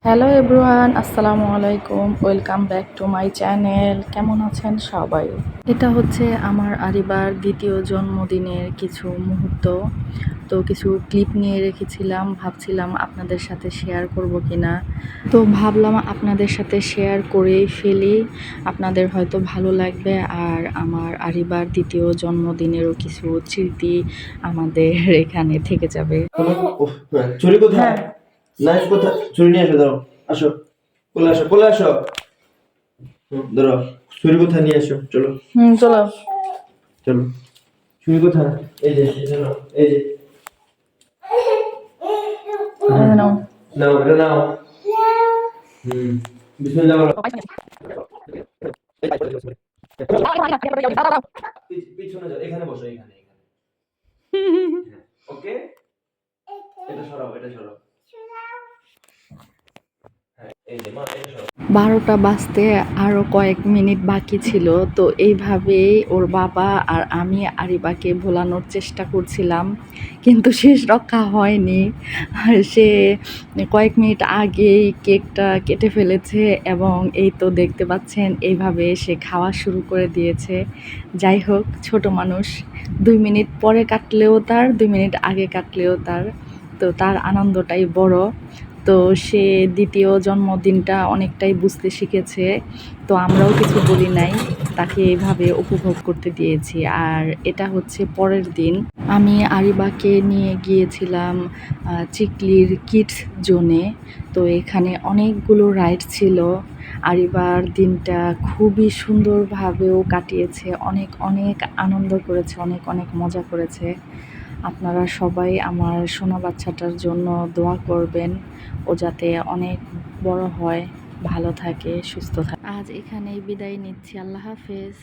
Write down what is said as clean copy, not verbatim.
Hello everyone, আসসালামু আলাইকুম। Welcome back to my channel. কেমন আছেন সবাই? এটা হচ্ছে আমার আরিবার দ্বিতীয় জন্মদিনের কিছু মুহূর্ত। তো কিছু ক্লিপ নিয়ে রেখেছিলাম, ভাবছিলাম আপনাদের সাথে শেয়ার করব কিনা। তো ভাবলাম আপনাদের সাথে শেয়ার করেই ফেলি, আপনাদের হয়তো ভালো লাগবে। আর আমার আরিবার দ্বিতীয় জন্মদিনেরও কিছু স্মৃতি আমাদের এখানে থেকে যাবে। চুরি কোথায়? নাইফ কোথায়? চুরি নিয়ে এসো, ধরো। আসো, কোলে আসো, কোলে আসো। ধরো, চুরি কোথায় নিয়ে এসো, চলো চলো। চলো। চুরি কোথায়? এই যে, এই যে নাও, এই যে নাও। নাও, এটা নাও। বিসমিল্লাহ বলো। পিছনে যাও, এখানে বসো, এখানে এখানে। ওকে, এটা সরাও, এটা সরাও। হ্যাঁ, এই যে মা, এটা সরাও। 12টা বাজতে আরও কয়েক মিনিট বাকি ছিল। তো এইভাবেই ওর বাবা আর আমি আরিবাকে ভোলানোর চেষ্টা করছিলাম, কিন্তু শেষ রক্ষা হয়নি। আর সে কয়েক মিনিট আগেই কেকটা কেটে ফেলেছে এবং এই তো দেখতে পাচ্ছেন এইভাবে সে খাওয়া শুরু করে দিয়েছে। যাই হোক, ছোট মানুষ, 2 মিনিট পরে কাটলেও তার, 2 মিনিট আগে কাটলেও তার, তো তার আনন্দটাই বড়। তো সে দ্বিতীয় জন্মদিনটা অনেকটাই বুঝতে শিখেছে। তো আমরাও কিছু বলি নাই, তাকে এইভাবে উপভোগ করতে দিয়েছি। আর এটা হচ্ছে পরের দিন, আমি আরিবাকে নিয়ে গিয়েছিলাম চিকলির কিডস জোনে। তো এখানে অনেকগুলো রাইড ছিল। আরিবার দিনটা খুবই সুন্দরভাবেও কাটিয়েছে, অনেক অনেক আনন্দ করেছে, অনেক অনেক মজা করেছে। আপনারা সবাই আমার সোনা বাচ্চাটার জন্য দোয়া করবেন, ও যাতে অনেক বড় হয়, ভালো থাকে, সুস্থ থাকে। আজ এখানেই বিদায় নিচ্ছি। আল্লাহ হাফেজ।